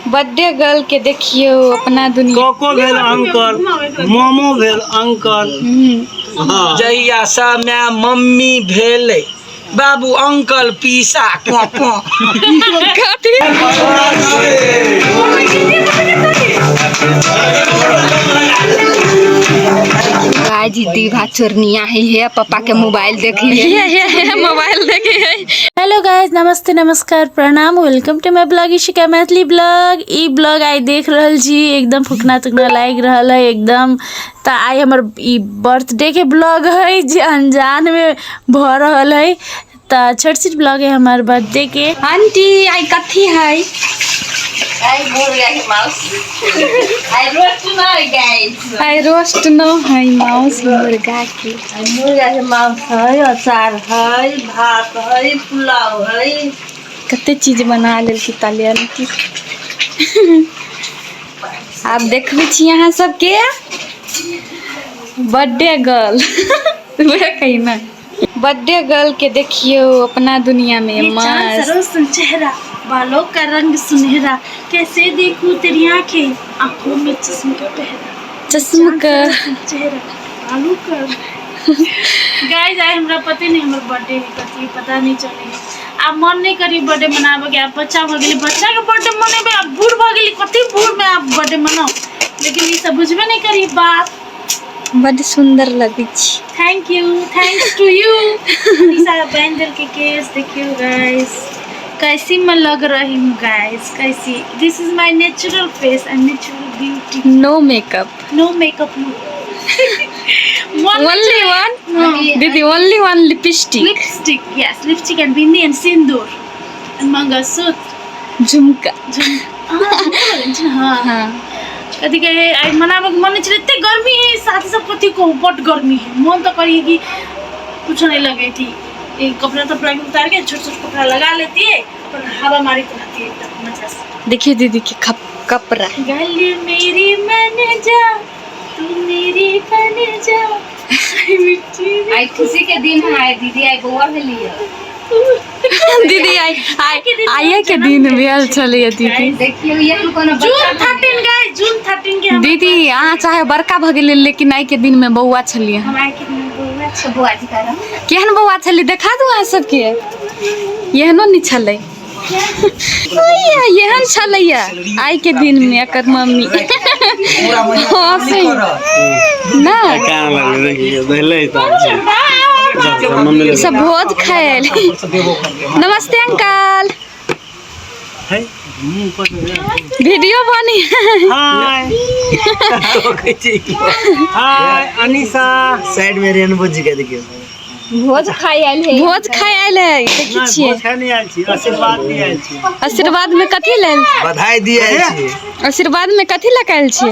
Birthday girl के देखियो अपना दुनिया। कोको भेल अंकल, मोमो भेल अंकल। जहिया समय मम्मी भेले बाबू अंकल पीसा जी दीवा चोरनिया है पापा के मोबाइल देखी है मोबाइल देखी है। हेलो गाइज, नमस्ते नमस्कार प्रणाम, welcome to my blog Ishika Maithili blog. ई ब्लॉग आई देख रहल जी एकदम फुकना तुकना लाग रहा है एकदम। तो आई हमार ई बर्थडे के ब्लॉग है जो अनजान में भ रहा है। तो छोट छोट ब्लॉग है हमारे बर्थडे के। आंटी आई कथी है आई रोस्ट न है माउस मुर्गा के मांस है, अचार है, भात है, पुलाव है, कते चीज बना लेल की तालियन की। आप देखबे छी यहाँ सबके बर्थडे गर्ल कही ना बर्थडे गर्ल के देखियो अपना दुनिया में मस्त चेहरा, बालों का रंग सुनहरा, कैसे देखूं तेरी आंखें, आंखों में चश्मे का पहरा, चश्मा का चेहरा, बालों का। गाइस आई हमरा पता नहीं हमर बर्थडे है कथी पता नहीं चले। आप मन नहीं करी बर्थडे मनाबे के, आप बच्चा भ गेली, बच्चा के बर्थडे मनेबे, आप बूढ़ भ गेली, कथी बूढ़ में आप बर्थडे मनाओ, लेकिन ये सब बुझबे नहीं करी बात। बड़ सुंदर लगे छी। Thank you, thanks to you. Nisha बैंडल के केस देखियो गाइस, कैसी मैं लग रही हूँ गाइस, कैसी। This is my natural face and natural beauty, no makeup, no makeup, only one दीदी, only one lipstick, yes, lipstick and bindi and sindoor and mangalsutra, झुमका हाँ कथी के आई मनाबे के मन चले। इतने गर्मी है, साथ सब कथी को बट गर्मी है, मन तो करिए कि कुछ नहीं लगे थी। एक कपड़ा तपड़ा के उतार के छोट छोट कपड़ा लगा लेती है और हवा मारी तो रहती है एकदम मजा से। देखिए दीदी के कपड़ा गली मेरी मैंने जा, तू मेरी बन जा, आई खुशी के दिन है दीदी, आई गोवा में लिया दीदी, आई के दिन भेल छलिए दीदी। देखियो ये कोनो जून 13 गाइस, जून 13 के दीदी अहाँ चाहे बड़का भ गेलिए लेकिन आई के दिन में बौआ छलिए। हम आई के दिन में बौआ छ, बौआ जी कारण केहन बौआ छली देखा दू अहाँ सबके, एहनो नहीं छलै एहन छलैया आई के दिन में एकर मम्मी ना सब भोज खायल। नमस्ते अंकल, वीडियो बनी। हाय अनीसा, साइड में रेनबो जी के देखियो भोज खाय आयल है, भोज खाय आयल है देखि छियै। भोज खाय नहीं आयल छी, आशीर्वाद दिए आयल छी। आशीर्वाद में कथी लेल, बधाई दिए आयल छी। आशीर्वाद में कथी लगायल छी,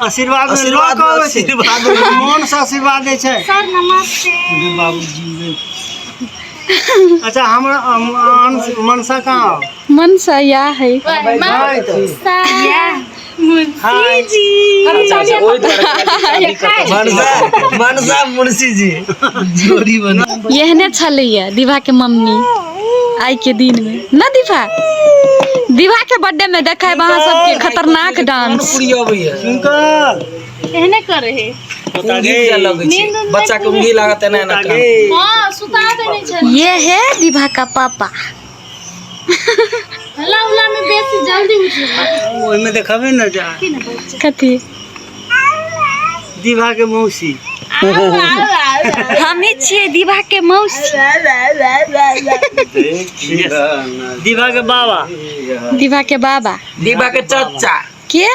आशीर्वाद मन से आशीर्वाद दे छै सर। नमस्ते बाबूजी। अच्छा हमरा मनसा कहाँ, मनसा या है मनसा मुंशी जी जोड़ी बना यहने छलैया दीवा के मम्मी आई के दिन में ना। दीवा के बर्थडे में देखा वहाँ सबके खतरनाक डांस एहने करे है, बच्चा के उंगली लागत है ना। हां सुता देने छै। ये है दीवा का पापा। हल्ला उल्ला में बेसी जल्दी उठ ओइ में देखबे न जा कथी दीवा के मौसी। हमें छिए दीवा के मौसी, दीवा के बाबा, दीवा के बाबा, दीवा के चाचा के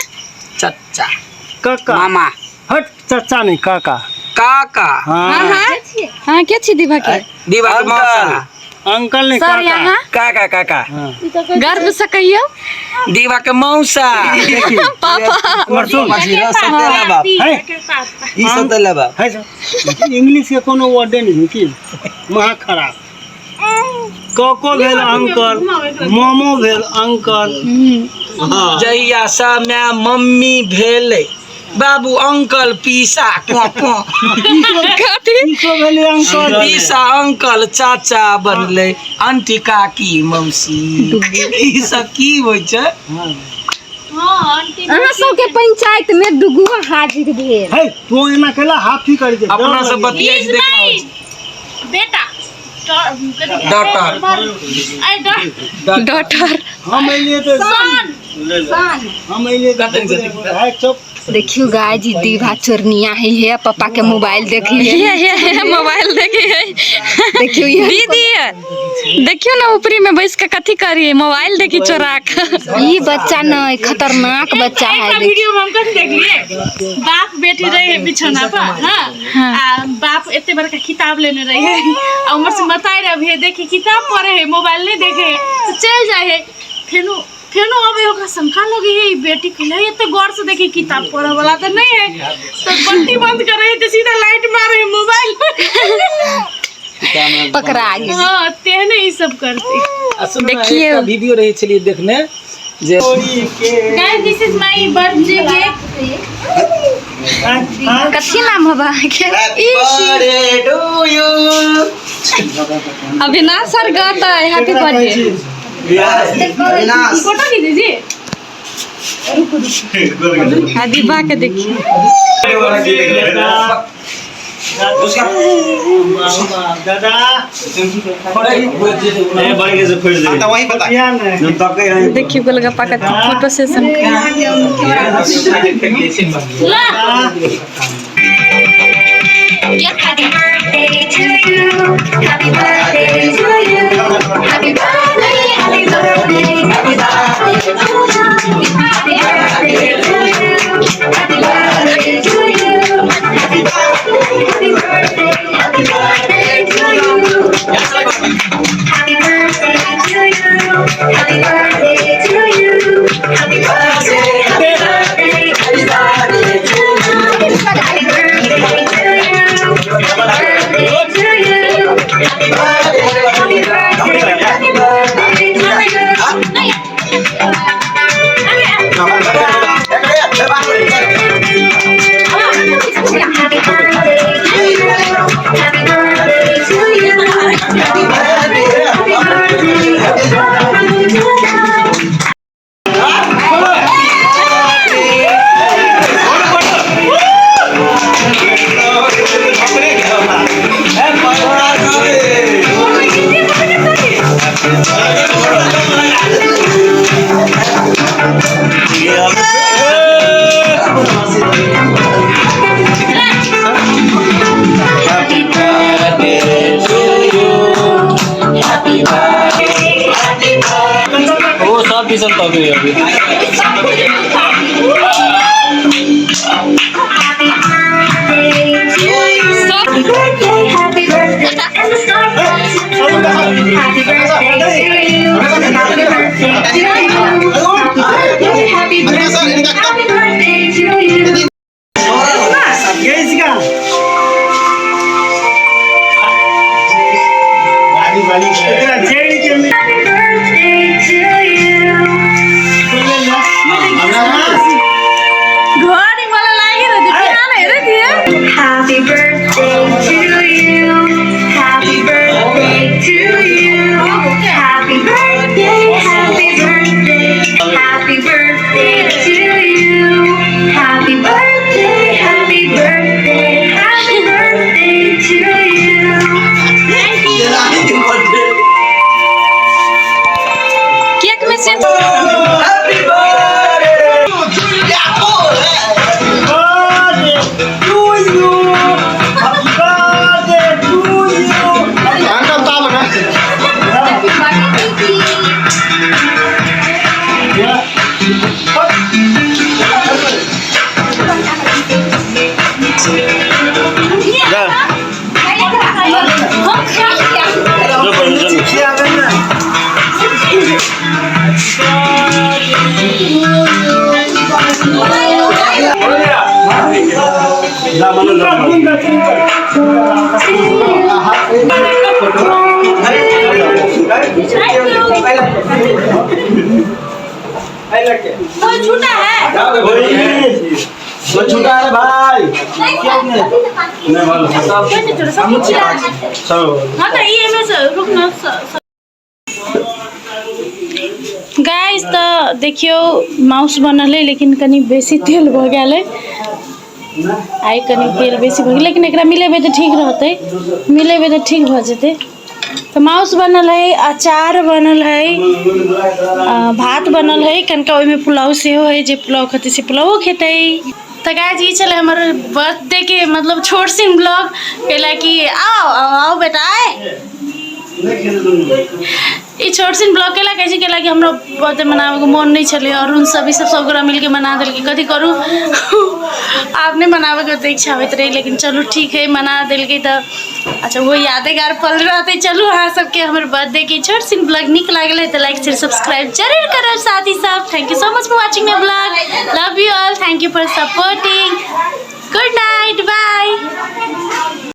चाचा काका, मामा, हट चाचा नहीं काका, काका। हाँ क्या छी दीवा के, दीवा के मौसा, अंकल नहीं सर यहाँ काका काका गर्व से कहियो दीवा के मौसा पापा इंग्लिश के कोनो वर्ड नहीं की महा खराब। कोको भेल अंकल, मोमो भेल अंकल। जहिया समय मम्मी भेले बाबू अंकल पीसा पीसा अंकल चाचा बनले आंटी काकी मौसी ई सब की होय छै हां आंटी अहाँ सबके पंचायत में दुगुआ हाजिर भेल। है तू एना केला हाफी कर दे अपना से बतियाई से देखा बेटा डॉटर डॉटर हम एलिए तो हम एलिए तो है चुप देखियो गाय जी दीवा चोरनिया है पापा के मोबाइल देखी है ये मोबाइल देखी है देखियो ये दीदी देखियो ना ऊपरी में बैठ के कथी करी मोबाइल देखी चोरा के। ये बच्चा न खतरनाक बच्चा है। वीडियो में हम कथी देखलिए बाप बेटी रहे बिछौना पर हां आ बाप एते बड़का किताब लेने रहे है आ उमर से बताई रहे है देखी किताब पढ़े है मोबाइल नहीं देखे तो चल जाए है फेनो अबे ओकरा शंका लगे है बेटी कहले एते गौर से देखी किताब पढ़े वाला तो नहीं है तो बत्ती बंद कर रहे तो सीधा लाइट मारे मोबाइल पकड़ा गई। हां तेने ई सब करती। देखिए वीडियो रही चलिए देखने जे guys this is my birthday cake. कथी नाम होबा के अविनाश सर गाता है हैप्पी बर्थडे। फोटो खींचिए दीवा के देखिए दादा देखिए गोलगप्पा का photo session Happy birthday to you. Happy birthday to you. Happy birthday, happy birthday, happy birthday to you. Happy birthday to you. Happy birthday to you. Happy birthday, happy birthday, happy birthday to you. Happy birthday to you. Happy birthday to you. Happy birthday, happy birthday, happy birthday to you. Happy birthday to you. वो सब पीसन तो अभी Happy birthday, and the star drops. Happy birthday to you. Happy birthday to you. Happy birthday to you. Happy birthday to you. घड़ी वाला लागे रे ध्यान है रे दिया Happy birthday to you. Happy birthday to you. Happy birthday, happy birthday. Happy birthday to you. Happy birthday, happy birthday. Happy birthday to you. Cake में से कोई छूटा है वो छूटा है भाई हाँ तो ये में से रुकना गाइस तो देखियो माउस बनल है लेकिन कनी बेसी तेल भ गेल है। आई कनी तेल बेसी भ गेल लेकिन एकरा मिलेबे तो ठीक रहते, मिलेबे तो ठीक भ जेते। तो माउस बनल है, अचार बनल है, भात बनल है, कनका ओहिमे पुलाव सेहो है, जे पुलाव खते से पुलावो खेते। तो गाइस ये चले हमारे बर्थडे के मतलब छोट सिन ब्लॉग कैला कि आओ आओ आओ बेटा आए ये छोट सिन ब्लॉग केला कैसे केला कि हमरा बर्थडे मनावे के मन नहीं चले और उन सभी सब गोरा मिलके मना दिल के कथी करूँ आपने मनावे के तो इच्छा होते रही लेकिन चलो ठीक है मना दिल के। तो अच्छा वो यादगार पल रहते। चलो हाँ सबके हमारे बर्थडे के छोट सिन ब्लॉग निक लागल है तो लाइक शेयर सब्सक्राइब जरूर करो साथ ही साथ। Thank you so much for watching my blog, love you all, thank you for supporting, good night, bye.